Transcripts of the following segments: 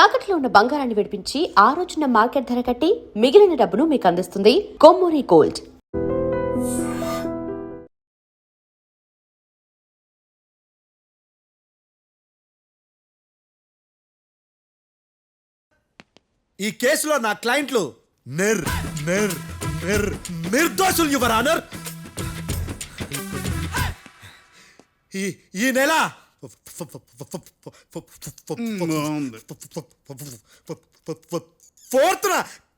తాకట్లో ఉన్న బంగారాన్ని విడిపించి ఆ రోజున మార్కెట్ ధర కట్టి మిగిలిన డబ్బును మీకు అందిస్తుంది కొమ్మూరి గోల్డ్. ఈ కేసులో నా క్లయింట్లు నిర్దోషులు యువర్ ఆనర్. ఈ నెల 4th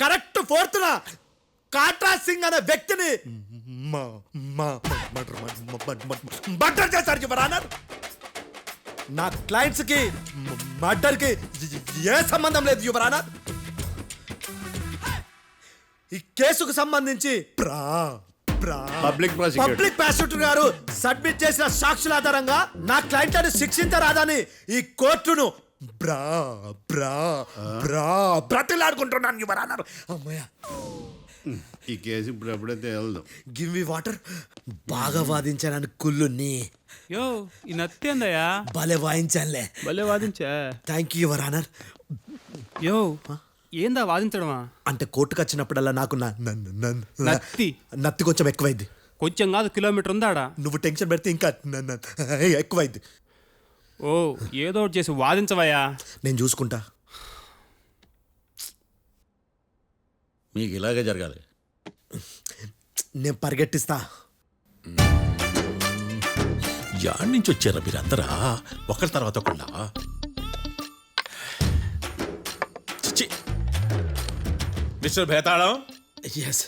correct 4th Katra Singh అనే వ్యక్తిని మర్డర్ చేశారు యువర్ ఆనర్. నా క్లయింట్స్ కి మర్డర్ కి ఏ సంబంధం లేదు యువర్ ఆనర్. ఈ కేసుకు సంబంధించి పబ్లిక్ ప్రాసిక్యూటర్ గారు సబ్మిట్ చేసిన సాక్షుల ఆధారంగా నా క్లయింట్లను శిక్షించరాదని ఈ కోర్టును బ్రతిలాడుకుంటున్నాను యువర్ ఆనర్. అమ్మయ్య, ఈ కేసు ఇప్పుడు ఎప్పుడైతే వెళ్దాం. Give me water. బాగా వాదించానని కుళ్ళుని యో ఈ నత్తేందయ్యా భలే వాయించానులే. భలే వాదించా. Thank you your honour. యో ఏందా వాదించడమా? అంటే కోర్టుకు వచ్చినప్పుడల్లా నాకు నత్తి కొంచెం ఎక్కువైంది. కొంచెం కాదు, కిలోమీటర్ ఉందాడా. నువ్వు టెన్షన్ పెడితే ఇంకా ఎక్కువైంది. ఓ ఏదో ఒకటి చేసి వాదించవయ్యా. నేను చూసుకుంటా. మీకు ఇలాగే జరగాలి. నేను పరిగెట్టిస్తా. యాడ్ నుంచి వచ్చారా మీరందరా ఒకరి తర్వాత ఒకళ్ళ? మిస్టర్ భేతాళం, ఎస్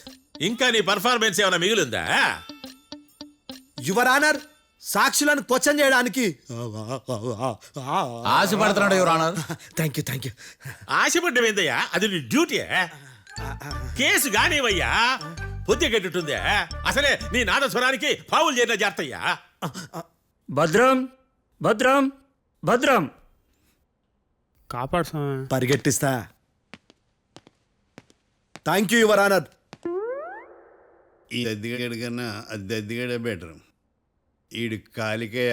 ఇంకా నీ పర్ఫార్మెన్స్ ఏమైనా మిగిలిందా? యువర్ ఆనర్, సాక్షులను క్వశ్చన్ చేయడానికి ఆశపడుతున్నాడు యువర్ ఆనర్. Thank you. ఆశపడ్డం ఏందయ్యా? అది నీ డ్యూటీ. కేసు గానివయ్యా, పొద్దు గట్టుందే. అసలే నీ నాదస్వరానికి పావులు చేరిన జాగ్రత్తయ్యా. భద్రం భద్రం భద్రం. కాపాడు స్వామి. పరిగెట్టిస్తా. Thank you your honour. ఈ దద్దిగడి కన్నా అది దద్దిగడే బెటర్. ఈడు కాలికే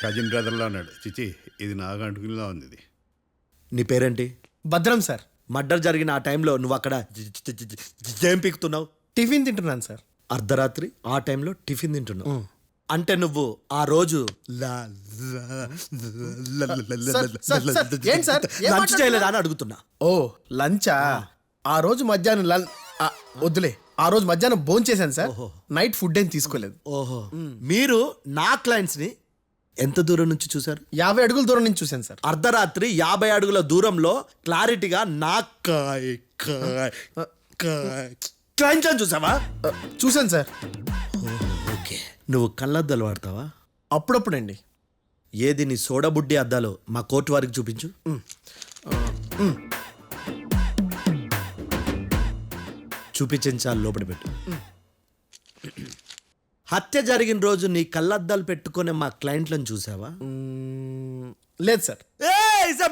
కజిన్ బ్రదర్లో ఉన్నాడు. చిచి, ఇది నాకు అంటుకునిలా ఉంది. ఇది నీ పేరేంటి? భద్రం సార్. మర్డర్ జరిగిన ఆ టైంలో నువ్వు అక్కడ ఏం పీకుతున్నావు? టిఫిన్ తింటున్నాను సార్. అర్ధరాత్రి ఆ టైంలో టిఫిన్ తింటున్నావు అంటే నువ్వు ఆ రోజు లంచ్ చేయలేదా అని అడుగుతున్నా. ఓ లంచా? ఆ రోజు మధ్యాహ్నం వద్దులే, ఆ రోజు మధ్యాహ్నం భోజనం చేశాను సార్. నైట్ ఫుడ్ ఏం తీసుకోలేదు. ఓహో, మీరు నా క్లయింట్స్ ని ఎంత దూరం నుంచి చూసారు? 50 అడుగుల దూరం నుంచి చూశాను సార్. అర్ధరాత్రి 50 అడుగుల దూరంలో క్లారిటీగా నా క్లయింట్స్ అని చూసావా? చూశాను సార్. ఓకే, నువ్వు కళ్ళద్దాలు వాడతావా? అప్పుడప్పుడండి. ఏది నీ సోడబుడ్డి అద్దాలు మా కోర్టు వారికి చూపించు. చూపించాలి, లోపల పెట్టు. హత్య జరిగిన రోజు నీ కళ్ళద్దాలు పెట్టుకునే మా క్లయింట్లను చూసావా? లేదు sir.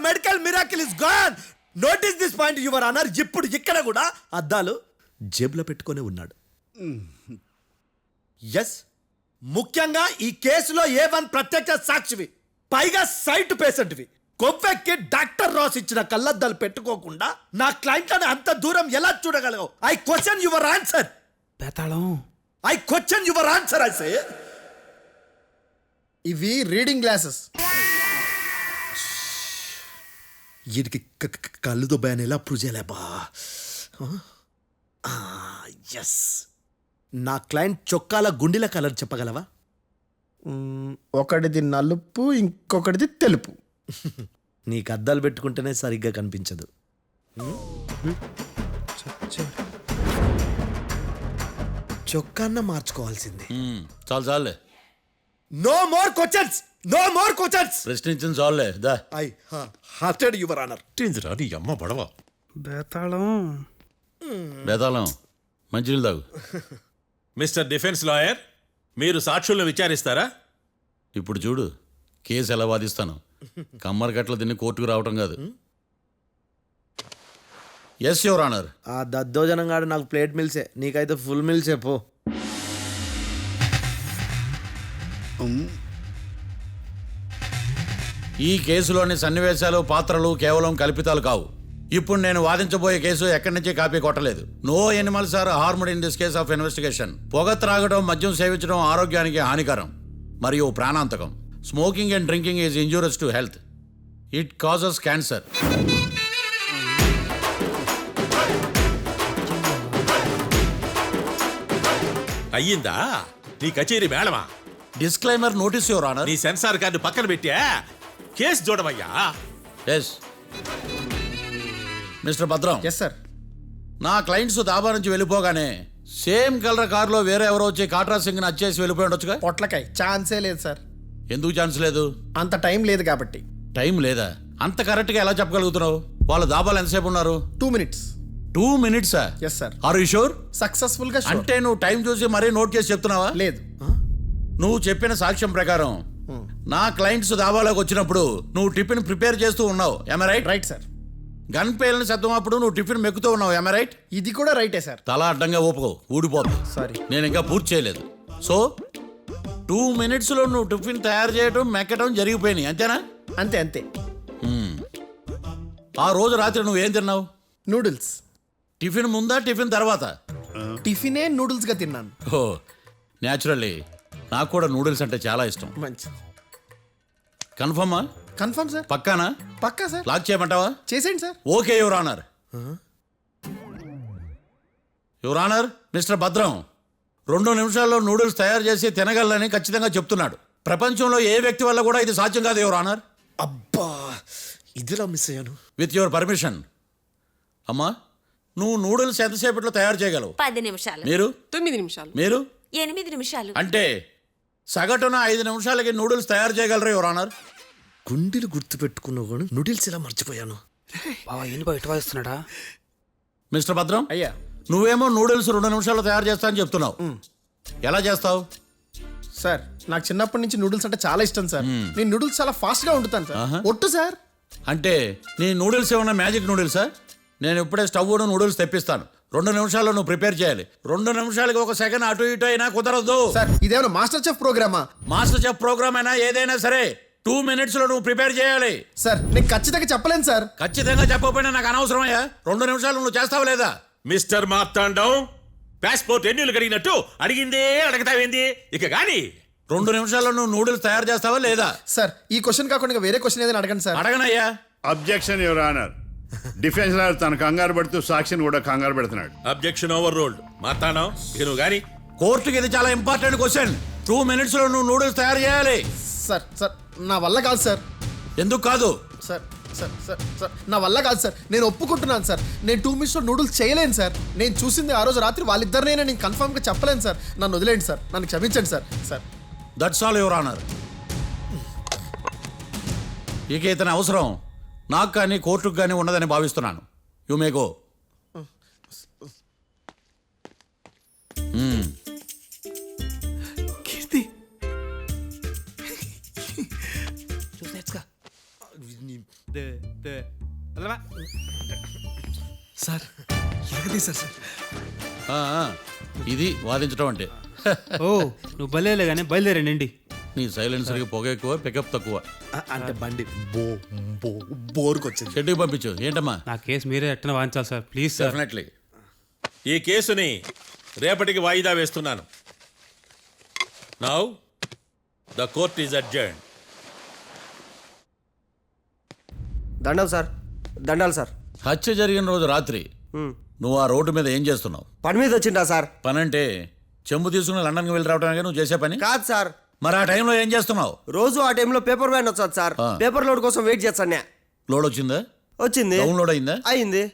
Medical miracle is gone. Notice this point your honour. ఇప్పుడు ఇక్కడ కూడా అద్దాలు జేబులో పెట్టుకొని ఉన్నాడు. ఎస్, ముఖ్యంగా ఈ కేసులో A1 ప్రత్యక్ష సాక్షివి, పైగా సైట్ పేషెంట్వి. కొవ్వెక్కి డాక్టర్ రాస్ ఇచ్చిన కళ్ళద్దాలు పెట్టుకోకుండా నా క్లయింట్లను అంత దూరం ఎలా చూడగలవు? I question your answer. భేతాళం, I question your answer. I say ఇవి రీడింగ్ గ్లాసెస్. వీటికి కళ్ళు దుబ్బాయని ఎలా ప్రూవ్ చేయలేబా? ఎస్, నా క్లయింట్ చొక్కాల గుండెల కలర్ చెప్పగలవా? ఒకటిది నలుపు, ఇంకొకటిది తెలుపు. నీకు అద్దాలు పెట్టుకుంటేనే సరిగ్గా కనిపించదు. చొక్కాన్న మార్చుకోవాల్సింది. చాలు చాలులే, no more questions, no more questions. ప్రశ్నించిన చాలులే. దా ఐ హార్టెడ్ యువర్ ఆనర్. రా నీ అమ్మ పడవ. భేతాళం, బేతాళం, మంచినీళ్ళు తాగు. మిస్టర్ డిఫెన్స్ లాయర్, మీరు సాక్షులను విచారిస్తారా? ఇప్పుడు చూడు కేసు ఎలా వాదిస్తాను. కమ్మరి గట్ల తిని కోర్టుకు రావటం కాదు. Yes your honour. ఆ దద్దోజనం గాడు నాకు ప్లేట్ మిల్సే, నీకైతే ఫుల్ మిల్సే పో. ఈ కేసులోని సన్నివేశాలు పాత్రలు కేవలం కల్పితాలు కావు. ఇప్పుడు నేను వాదించబోయే కేసు ఎక్కడి నుంచి కాపీ కొట్టలేదు. No animals are harmed in this case of investigation. పొగ త్రాగడం, మద్యం సేవించడం ఆరోగ్యానికి హానికరం మరియు ప్రాణాంతకం. Smoking and drinking is injurious to health. It causes cancer. అయ్యిందా నీ కచేరీ మేడమా? Disclaimer notice your honour. నీ సెన్సార్ కార్డు పక్కన పెట్టా కేసు చూడమయ్యా. Yes mister Bhadram. Yes sir. నా క్లయింట్స్ దాబా నుంచి వెళ్ళిపోగానే సేమ్ కలర్ కారులో వేరే ఎవరో వచ్చి కాట్రా సింగ్ వచ్చేసి వెళ్ళిపోయి ఉండొచ్చుగా. పొట్లకాయ ఛాన్సే లేదు సార్. ఎందుకు ఛాన్స్ లేదు? అంత టైం లేదు కాబట్టి. టైం లేదా? అంత కరెక్ట్గా ఎలా చెప్పగలుగుతున్నావు? వాళ్ళు దాబాలు ఎంతసేపు ఉన్నారు? 2 minutes. 2 minutes? Yes sir. Are you sure? Successful గా sure. అంటే నువ్వు టైం చూసి మరీ నోట్ చేసి చెప్తున్నావా? లేదు. నువ్వు చెప్పిన సాక్ష్యం ప్రకారం నా క్లయింట్స్ దాబాలోకి వచ్చినప్పుడు నువ్వు టిఫిన్ ప్రిపేర్ చేస్తూ ఉన్నావు. ఎమ రైట్? Right sir. గన్ పేలిన శబ్దం అప్పుడు నువ్వు టిఫిన్ మెక్కుతూ ఉన్నావు. ఎమ రైట్? ఇది కూడా రైటే సార్. తల అడ్డంగా ఊపుకో, ఊడిపోతుంది. సారీ. నేను ఇంకా పూర్తి చేయలేదు. సో 2 minutes లో నువ్వు టిఫిన్ తయారు చేయడం మెక్కడం జరిగిపోయినాయి, అంతేనా? అంతే అంతే. ఆ రోజు రాత్రి నువ్వేం తిన్నావు? నూడిల్స్. టిఫిన్ ముందా టిఫిన్ తర్వాత? టిఫినే నూడిల్స్ గా తిన్నాను. ఓ న్యాచురల్లీ నాకు కూడా నూడిల్స్ అంటే చాలా ఇష్టం. మంచిది. కన్ఫర్మా? Confirm sir. పక్కానా? పక్కా సార్. లాక్ చేయమంటావా? చేసేయండి sir. Okay your honour. Your honour, mister Bhadram 2 నిమిషాల్లో నూడిల్స్ తయారు చేసి తినగలని ఖచ్చితంగా చెప్తున్నాడు. ప్రపంచంలో ఏ వ్యక్తి వల్ల కూడా ఇది సాధ్యం కాదు యువర్ ఆనర్. అబ్బా ఇదిలా మిస్ అయ్యాను. With your permission. అమ్మా, నువ్వు నూడిల్స్ ఎంతసేపట్లో తయారు చేయగలవు? 10 నిమిషాలు. మీరు? 9 నిమిషాలు. మీరు? 8 నిమిషాలు. అంటే సగటున 5 నిమిషాలకి నూడిల్స్ తయారు చేయగలరు యువర్ ఆనర్. గుండెలు గుర్తు పెట్టుకున్నావు కానీ నూడిల్స్ ఇలా మర్చిపోయాను. బావా ఏంటి బయట వాయిస్తున్నాడా? మిస్టర్ భద్రం, అయ్యా నువ్వేమో నూడిల్స్ 2 నిమిషాల్లో తయారు చేస్తా అని చెప్తున్నావు. ఎలా చేస్తావు? సార్ నాకు చిన్నప్పటి నుంచి నూడిల్స్ అంటే చాలా ఇష్టం సార్. నేను నూడిల్స్ చాలా ఫాస్ట్ గా వండుతాను సార్. ఒట్టు సార్. అంటే నీ నూడిల్స్ ఏమన్నా మ్యాజిక్ నూడిల్సా? నేను ఇప్పుడే స్టవ్ నూడిల్స్ తెప్పిస్తాను. 2 నిమిషాల్లో నువ్వు ప్రిపేర్ చేయాలి. 2 నిమిషాలకి 1 సెకండ్ అటు ఇటు అయినా కుదరదు. సార్ ఇదేమైనా మాస్టర్ చెఫ్ ప్రోగ్రామా? మాస్టర్ చెఫ్ ప్రోగ్రామ్ అయినా ఏదైనా సరే 2 minutes లో నువ్వు ప్రిపేర్ చేయాలి. సార్ నేను ఖచ్చితంగా చెప్పలేను సార్. ఖచ్చితంగా చెప్పకపోయినా నాకు అనవసరమయ్యా. 2 నిమిషాలు నువ్వు చేస్తావు లేదా? మిస్టర్ మార్తాండం పాస్పోర్ట్ ఎన్నిళ్ళు కడిగినట్టు అడిగిందే అడగతావేంది ఇక గాని 2 నిమిషాల్లో నువ్వు నూడిల్స్ తయారు చేస్తావా లేదా? సార్ ఈ క్వశ్చన్ కాకుండా ఇంకా వేరే క్వశ్చన్ ఏదైనా అడగండి సార్. అడగనయ్యా. Objection your honour. Defence lawyer తన కంగారు పడుతూ సాక్షిని కూడా కంగారు పెడుతున్నాడు. Objection over ruled. మార్తాండం ఇక నువ్వు గాని కోర్టుకి ఇది చాలా ఇంపార్టెంట్ క్వశ్చన్. 2 minutes లో నువ్వు నూడిల్స్ తయారు చేయాలి. సార్ సార్ నా వల్ల కాదు సార్. ఎందుకు కాదు? సార్ సార్ సార్ సార్ నా వల్ల కాదు సార్. నేను ఒప్పుకుంటున్నాను సార్. నేను 2 minutes లో నూడిల్స్ చేయలేను సార్. నేను చూసింది ఆ రోజు రాత్రి వాళ్ళిద్దరినైనా నేను కన్ఫర్మ్ గా చెప్పలేను సార్. నన్ను వదిలేండి సార్. నన్ను క్షమించండి sir. Sir that's all your honour. ఇక ఇతని అవసరం నాకు కానీ కోర్టుకు కానీ ఉన్నదని భావిస్తున్నాను. You may go. Keerthi sir ఎరగదీశారు సార్. ఇది వాదించడం అంటే. ఓ నువ్వు బయలుదేరలే కానీ బయలుదేరండి. నీ సైలెన్సర్కి పొగ ఎక్కువ, పికప్ తక్కువ. అంటే బండి బోరుకొచ్చింది. షెడ్యూకి పంపించు. ఏంటమ్మా? నా కేసు మీరే ఎట్టన వాయించాలి సార్, ప్లీజ్ సార్. డెఫినెట్లీ. ఈ కేసుని రేపటికి వాయిదా వేస్తున్నాను. Now the court is adjourn. దండం సార్. దండాలి సార్. హత్య జరిగిన రోజు రాత్రి నువ్వు ఆ రోడ్డు మీద ఏం చేస్తున్నావు? పని మీద వచ్చిందా సార్? పని అంటే చెంబు తీసుకుని లండన్కి వెళ్ళి రావడానికి నువ్వు చేసే పని కాదు సార్. మరి ఆ టైంలో ఏం చేస్తున్నావు? రోజు ఆ టైంలో పేపర్ వ్యాన్ వచ్చాది సార్. పేపర్ లోడ్ కోసం వెయిట్ చేస్తాను. లోడ్ వచ్చిందా? వచ్చింది. డౌన్లోడ్ అయిందా? అయింది.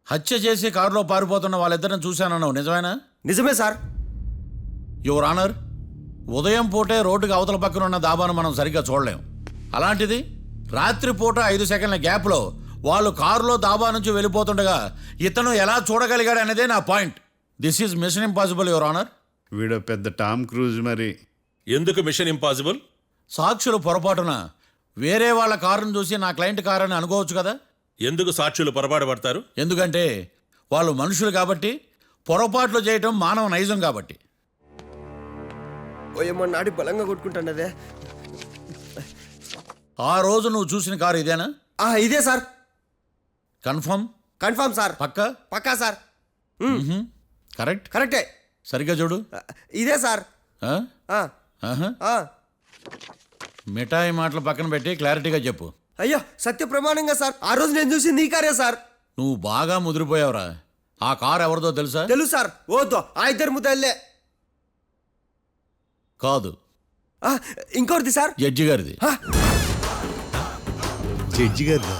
హత్య చేసి కారులో పారిపోతున్న వాళ్ళిద్దరిని చూశానన్నావు, నిజమేనా? నిజమే సార్. యువర్ ఆనర్, ఉదయం పూటే రోడ్డుకి అవతల పక్కన ఉన్న దాబాను మనం సరిగ్గా చూడలేం. అలాంటిది రాత్రిపూట 5 సెకండ్ల గ్యాప్లో వాళ్ళు కారులో దాబా నుంచి వెళ్ళిపోతుండగా ఇతను ఎలా చూడగలిగాడు అనేదే నా point. This is mission impossible your honour. వీడు పెద్ద టామ్ క్రూజ్ మరి. ఎందుకు మిషన్ ఇంపాసిబుల్? సాక్షులు పొరపాటున వేరే వాళ్ళ కారును చూసి నా క్లయింట్ కారు అని అనుకోవచ్చు కదా. ఎందుకు సాక్షులు పొరపాటు పడతారు? ఎందుకంటే వాళ్ళు మనుషులు కాబట్టి, పొరపాట్లు చేయటం మానవ నైజం కాబట్టి. ఓ ఏమో నాడి బలంగా కొట్టుకుంటాను అదే. ఆ రోజు నువ్వు చూసిన కారు ఇదేనా? ఇదే సార్. కన్ఫర్మ్? Confirm sir. పక్కా? పక్కా సార్. కరెక్ట్? కరెక్టే. సరిగ్గా చూడు. ఇదే సార్. ఆ? ఆ, ఆహా. ఆ. మిఠాయి మాటలు పక్కన పెట్టి క్లారిటీగా చెప్పు. అయ్యో సత్య ప్రమాణంగా సార్, ఆ రోజు నేను చూసింది ఈ కారే సార్. నువ్వు బాగా ముదిరిపోయావురా. ఆ కారు ఎవరిదో తెలుసా? తెలుసు సార్. ఓద్దు ఆ ఇద్దరు ముద్దల్లే. కాదు, ఇంకోటిది సార్. జడ్జి గారిది. జడ్జి గారు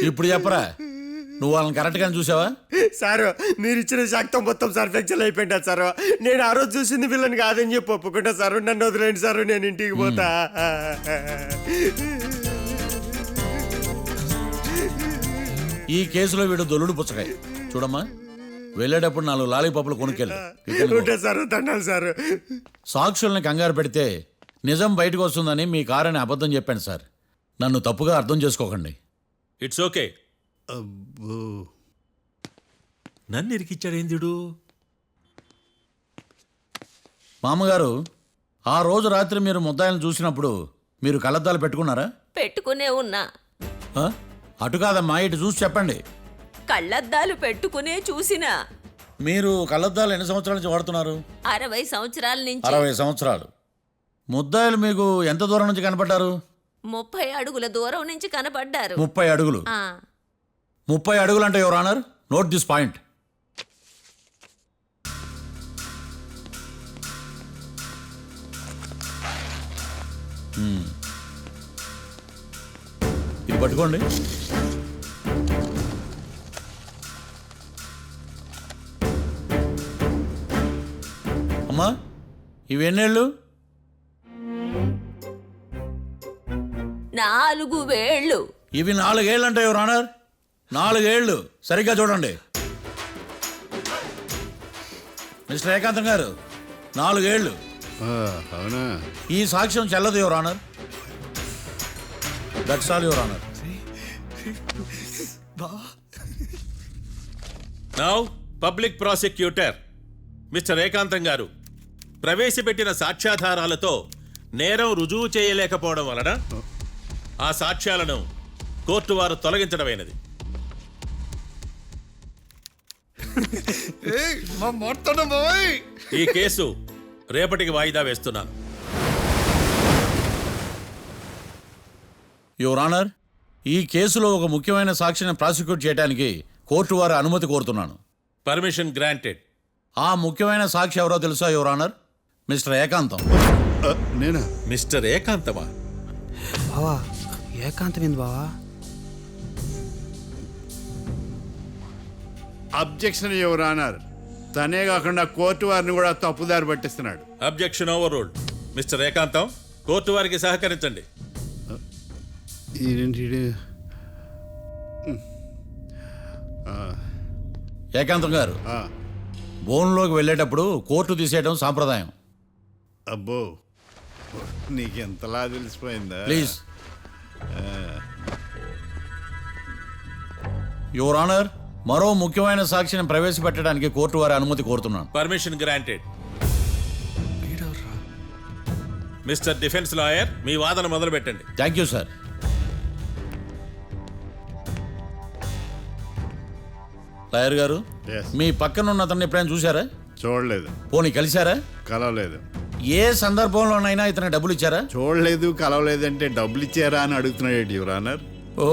ఇప్పుడు చెప్పరా, నువ్వు వాళ్ళని కరెక్ట్గానే చూసావా? సార్ మీరు ఇచ్చిన శాక్తం మొత్తం సార్ ఫ్లెక్చర్ అయిపోయింటా సార్. నేను ఆ రోజు చూసింది వీళ్ళని కాదని చెప్పి ఒప్పుకుంటా సార్. నన్ను వదిలేండి సార్, నేను ఇంటికి పోతా. ఈ కేసులో వీడు దొల్లుడు పుచ్చకాయ. చూడమ్మా, వెళ్ళేటప్పుడు 4 లాలీపాపులు కొనుక్కెళ్ళు. ఉంటా సార్, దండాలి సార్. సాక్షుల్ని కంగారు పెడితే నిజం బయటకు వస్తుందని మీ కారని అబద్ధం చెప్పాను సార్. నన్ను తప్పుగా అర్థం చేసుకోకండి. It's okay. అబ్బో, నన్ను ఇరికిచ్చాడేందుడు? మామగారు, ఆ రోజు రాత్రి మీరు ముద్దాయిలను చూసినప్పుడు మీరు కళ్ళద్దాలు పెట్టుకున్నారా? పెట్టుకునే ఉన్నా. ఆ? అటు కాదమ్మా, ఇటు చూసి చెప్పండి. కళ్ళద్దాలు పెట్టుకునే చూసినా. మీరు కళ్ళద్దాలు ఎన్ని సంవత్సరాల నుంచి వాడుతున్నారు? 60 సంవత్సరాల నుంచి. 60 సంవత్సరాలు. ముద్దాయిలు మీకు ఎంత దూరం నుంచి కనపడ్డారు? 30 అడుగుల దూరం నుంచి కనపడ్డారు. 30 అడుగులు. 30 అడుగులు అంటే your honour, note this point. ఇది పట్టుకోండి. అమ్మా, ఇవి ఎన్నేళ్ళు? 4 వేళ్ళు. ఇవి 4 ఏళ్ళు అంటే యువర్ ఆనర్, 4 ఏళ్ళు. సరిగ్గా చూడండి మిస్టర్ ఏకాంతం గారు, 4 ఏళ్ళు. అవునా? ఈ సాక్ష్యం చెల్లదు your honour. That's all your honour. Now public prosecutor mister ఏకాంతం గారు ప్రవేశపెట్టిన సాక్ష్యాధారాలతో నేరం రుజువు చేయలేకపోవడం వలన ఆ సాక్ష్యాలను కోర్టు వారు తొలగించడమైనది. ఈ కేసు రేపటికి వాయిదా వేస్తున్నాను. యువర్ ఆనర్, ఈ కేసులో ఒక ముఖ్యమైన సాక్షిని ప్రాసిక్యూట్ చేయడానికి కోర్టు వారి అనుమతి కోరుతున్నాను. Permission granted. ఆ ముఖ్యమైన సాక్షి ఎవరో తెలుసా యువర్ ఆనర్? మిస్టర్ ఏకాంతం. నేనా? మిస్టర్ ఏకాంతమా? బావా ఏకాంతమైంది బావా. Objection your honour. తనే కాకుండా కోర్టు వారిని కూడా తప్పుదారి పట్టిస్తున్నాడు. Objection overruled. Mister Ekantham, court వారికి సహకరించండి. ఏకాంతం గారు, బోన్లోకి వెళ్ళేటప్పుడు కోర్టు తీసేయడం సాంప్రదాయం. అబ్బో, నీకెంతలా తెలిసిపోయిందా? ప్లీజ్. యువర్ ఆనర్, మరో ముఖ్యమైన సాక్షిని ప్రవేశపెట్టడానికి కోర్టు వారి అనుమతి కోరుతున్నాను. Permission granted. Mister defence lawyer, మీ వాదన మొదలు పెట్టండి. Thank you sir. లాయర్ గారు, Yes. మీ పక్కన ఉన్న అతన్ని ఎప్పుడైనా చూసారా? చూడలేదు. పోనీ కలిశారా? కలవలేదు. ఏ సందర్భంలోనైనా ఇతను డబ్బులు ఇచ్చారా? చూడలేదు, కలవలేదంటే డబ్బులు ఇచ్చారా అని అడుగుతున్నాడు యువర్ ఆనర్. ఓ,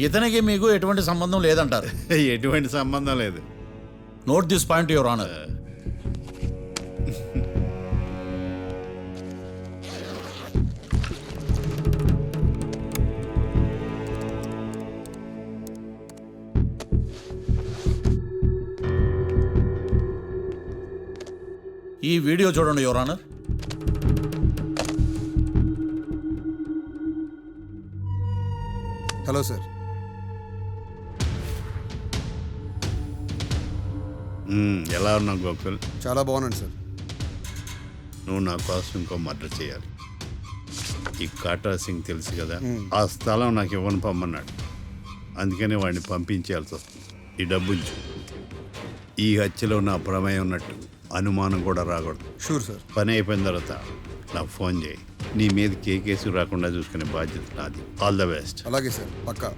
ఇతనికి మీకు ఎటువంటి సంబంధం లేదంటారు? ఎటువంటి సంబంధం లేదు. Note this point your honour. ఈ వీడియో చూడండి యువర్ ఆనర్. Hello sir. ఎలా ఉన్నావు గోకుల్? చాలా బాగున్నాను సార్. నువ్వు నా కోసం ఇంకో మర్డర్ చేయాలి. ఈ కాటా సింగ్ తెలుసు కదా, ఆ స్థలం నాకు ఇవ్వను పమ్మన్నాడు. అందుకనే వాడిని పంపించాల్సి వస్తుంది. ఈ డబ్బు ఉంచు. ఈ హత్యలో నా ప్రమేయం ఉన్నట్టు అనుమానం కూడా రాకూడదు. Sure sir. పని అయిపోయిన తర్వాత నాకు ఫోన్ చేయి. నీ మీద కేసు రాకుండా చూసుకునే బాధ్యత నాది. All the best. అలాగే సార్, పక్కా.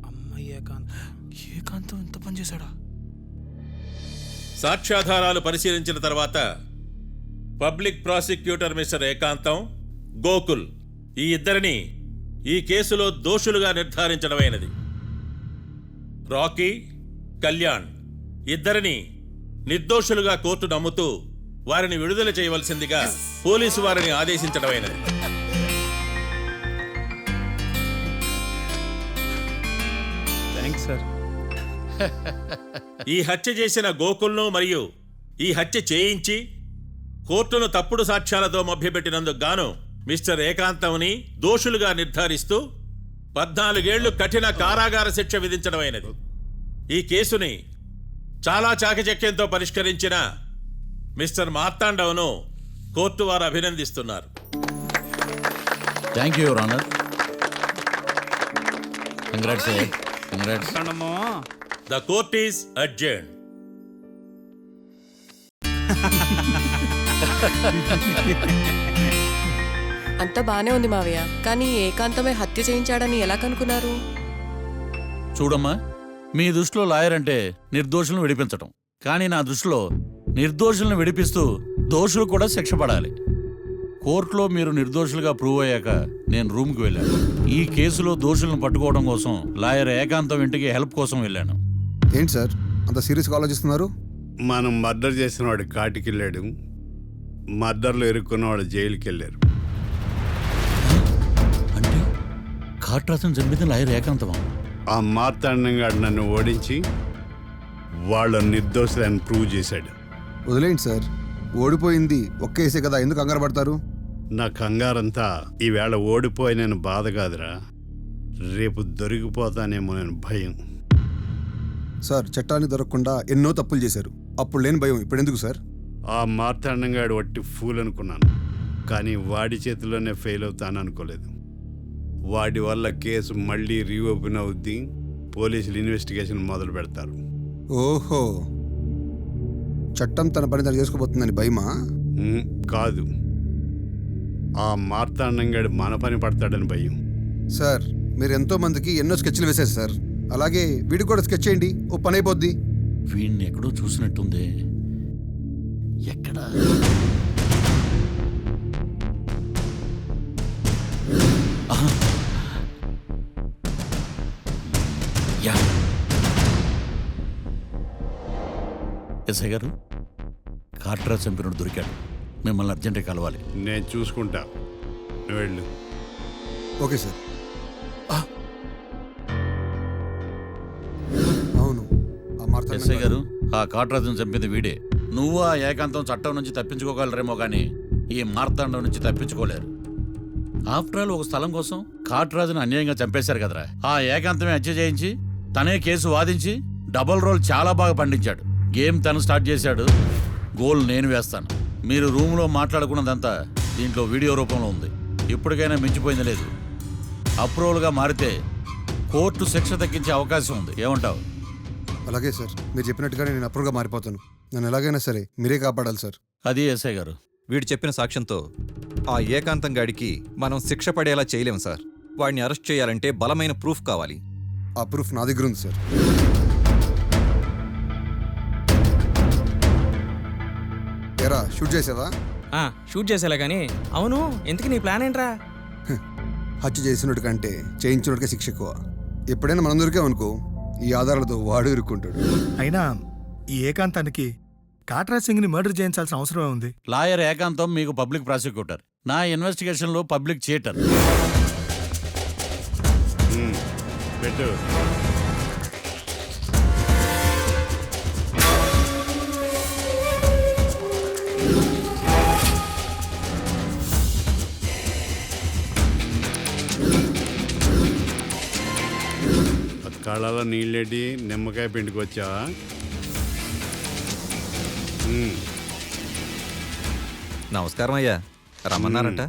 అమ్మాయి ఏకాంతం ఇంత పని చేశాడా? సాక్ష్యాధారాలు పరిశీలించిన తర్వాత పబ్లిక్ ప్రాసిక్యూటర్ మిస్టర్ ఏకాంతం, గోకుల్ ఈ ఇద్దరిని ఈ కేసులో దోషులుగా నిర్ధారించడమైనది. రాకీ, కళ్యాణ్ ఇద్దరిని నిర్దోషులుగా కోర్టు నమ్ముతూ వారిని విడుదల చేయవలసిందిగా పోలీసు వారిని ఆదేశించడమైనది. Thanks sir. ఈ హత్య చేసిన గోకుల్ను మరియు ఈ హత్య చేయించి కోర్టును తప్పుడు సాక్ష్యాలతో మభ్యపెట్టినందుకు గాను మిస్టర్ ఏకాంతంని దోషులుగా నిర్ధారిస్తూ 14 ఏళ్లు కఠిన కారాగార శిక్ష విధించడమైనది. ఈ కేసుని చాలా చాకచక్యంతో పరిష్కరించిన మిస్టర్ మార్తాండవ్ను కోర్టు వారు అభినందిస్తున్నారు. Thank you your honour. Congrats. Congrats. The court is adjourned. అంతా బానే ఉంది మావయ్య, కానీ ఏకాంతమే హత్య చేయించాడని ఎలా కనుక్కున్నారు? చూడమ్మా, మీ దృష్టిలో లాయర్ అంటే నిర్దోషులను విడిపించటం, కానీ నా దృష్టిలో నిర్దోషులను విడిపిస్తూ దోషులు కూడా శిక్ష పడాలి. కోర్టులో మీరు నిర్దోషులుగా ప్రూవ్ అయ్యాక నేను రూమ్కి వెళ్ళాను. ఈ కేసులో దోషులను పట్టుకోవడం కోసం లాయర్ ఏకాంతం ఇంటికి హెల్ప్ కోసం వెళ్ళాను. ఏంటి సార్ అంత సీరియస్గా ఆలోచిస్తున్నారు? మనం మర్డర్ చేసిన వాడు కాటికి వెళ్ళాడు, మర్డర్లో ఇరుక్కున్న వాడు జైలుకి వెళ్ళారు. అంటే కాట్రాసన్ చంపిన లాయర్ ఏకాంతమా? ఆ మార్తాండంగాడు నన్ను ఓడించి వాళ్ళ నిర్దోషులని ప్రూవ్ చేశాడు. వదిలేండి సార్, ఓడిపోయింది ఒక్కేసే కదా, ఎందుకు కంగారు పడతారు? నా కంగారంతా ఈవేళ ఓడిపోయి నేను బాధ కాదురా, రేపు దొరికిపోతానేమో నేను భయం. సార్ చట్టానికి దొరకకుండా ఎన్నో తప్పులు చేశారు, అప్పుడు లేని భయం ఇప్పుడు ఎందుకు సార్? ఆ మార్తాండంగాడు వట్టి ఫూల్ అనుకున్నాను, కానీ వాడి చేతిలోనే ఫెయిల్ అవుతాను అనుకోలేదు. వాడి వల్ల కేసు మళ్ళీ రీఓపెన్ అవుద్ది, పోలీసులు ఇన్వెస్టిగేషన్ మొదలు పెడతారు. ఓహో, చట్టం తన పని తను చేసుకోబోతుందని భయమా? కాదు, ఆ మార్తాండంగాడు మన పని పడతాడని భయం. సార్ మీరు ఎంతో మందికి ఎన్నో స్కెచ్లు వేశారు సార్, అలాగే వీడికి కూడా స్కెచ్ చేయండి, ఓ పని అయిపోద్ది. వీడిని ఎక్కడో చూసినట్టుంది. ఎక్కడ? ఎస్ఐ గారు, కాట్రా చంపినోడు దొరికాడు, మిమ్మల్ని అర్జెంట్గా కలవాలి. నేను చూసుకుంటా, నువ్వు వెళ్ళు. Okay sir. అవును, ఎస్ఐ గారు, ఆ కాట్రాజును చంపింది వీడే. నువ్వు ఆ ఏకాంతం చట్టం నుంచి తప్పించుకోగలరేమో కానీ ఈ మార్తాండం నుంచి తప్పించుకోలేరు. ఆఫ్టర్ ఆల్ ఒక స్థలం కోసం కాట్రాజును అన్యాయంగా చంపేశారు కదరా. ఆ ఏకాంతమే హత్య చేయించి తనే కేసు వాదించి డబుల్ రోల్ చాలా బాగా పండించాడు. గేమ్ తను స్టార్ట్ చేశాడు, గోల్ నేను వేస్తాను. మీరు రూమ్లో మాట్లాడుకున్నదంతా దీంట్లో వీడియో రూపంలో ఉంది. ఇప్పటికైనా మించిపోయింది లేదు. అప్రూవల్గా మారితే కోర్టు శిక్ష తగ్గించే అవకాశం ఉంది. ఏమంటావు? అలాగే సార్, మీరు చెప్పినట్టుగానే నేను అప్రూవ్గా మారిపోతాను. నన్ను ఎలాగైనా సరే మీరే కాపాడాలి సార్. అది ఎస్ఐ గారు. వీడు చెప్పిన సాక్ష్యంతో ఆ ఏకాంతం గాడికి మనం శిక్ష పడేలా చేయలేం సార్. వాడిని అరెస్ట్ చేయాలంటే బలమైన ప్రూఫ్ కావాలి. ఆ ప్రూఫ్ నా దగ్గర ఉంది సార్. ఎరా షూట్ చేసావా? షూట్ చేసేలా కానీ. అవును, ఎందుకు నీ ప్లాన్ ఏంట్రా? హత్య చేసినట్టు కంటే చేయించినట్టుగా శిక్ష ఎక్కువ. ఎప్పుడైనా మనం దొరికామనుకో, ఈ ఆధారాలతో వాడు ఇరుక్కుంటాడు. అయినా ఈ ఏకాంతానికి కాట్రా సింగ్ని మర్డర్ చేయించాల్సిన అవసరమే ఉంది. లాయర్ ఏకాంతం మీకు పబ్లిక్ ప్రాసిక్యూటర్, నా ఇన్వెస్టిగేషన్లో పబ్లిక్ చీటర్. పెట్టు. కళ్ళలో నీళ్ళేటి నిమ్మకాయ పిండుకొచ్చావా? నమస్కారం అయ్యా, రమ్మన్నారంట.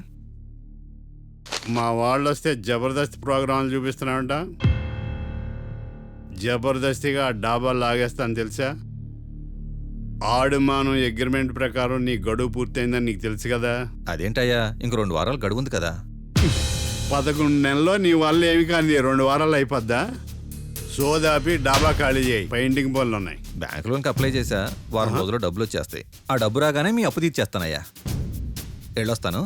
మా వాళ్ళు వస్తే జబర్దస్త్ ప్రోగ్రాంలు చూపిస్తున్నావంట. జబర్దస్తిగా ఆ డాబా లాగేస్తాను తెలుసా? ఆడుమానం అగ్రిమెంట్ ప్రకారం నీ గడువు పూర్తయిందని నీకు తెలుసు కదా. అదేంటయ్యా, ఇంక 2 వారాలు గడువు ఉంది కదా. 11 నెలల్లో నీ వల్ల ఏమి కానీ 2 వారాలు అయిపోద్దా? సోదాపి డాబా ఖాళీ చేయి, పెయింటింగ్ పనులు ఉన్నాయి. బ్యాంక్ లోన్కి అప్లై చేశా, వారం రోజుల్లో డబ్బులు వచ్చేస్తాయి. ఆ డబ్బు రాగానే మీ అప్పు తీర్చేస్తానయ్యా. వెళ్ళొస్తాను.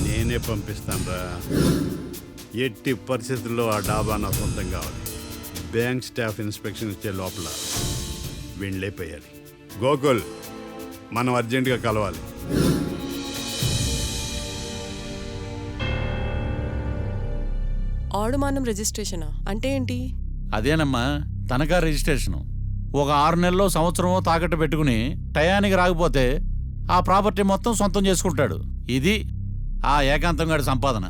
నేనే పంపిస్తాను రా. ఎట్టి పరిస్థితుల్లో ఆ డాబా నా సొంతం కావాలి. బ్యాంక్ స్టాఫ్ ఇన్స్పెక్షన్ ఇచ్చే లోపల వెళ్ళైపోయాలి. గోకుల్, మనం అర్జెంటుగా కలవాలి. ఆడుమానం రిజిస్ట్రేషనా అంటే ఏంటి? అదేనమ్మా తనఖా రిజిస్ట్రేషను. ఒక 6 నెలల్లో సంవత్సరమో తాకట్టు పెట్టుకుని టయానికి రాకపోతే ఆ ప్రాపర్టీ మొత్తం సొంతం చేసుకుంటాడు. ఇది ఆ ఏకాంతం గాడి సంపాదన.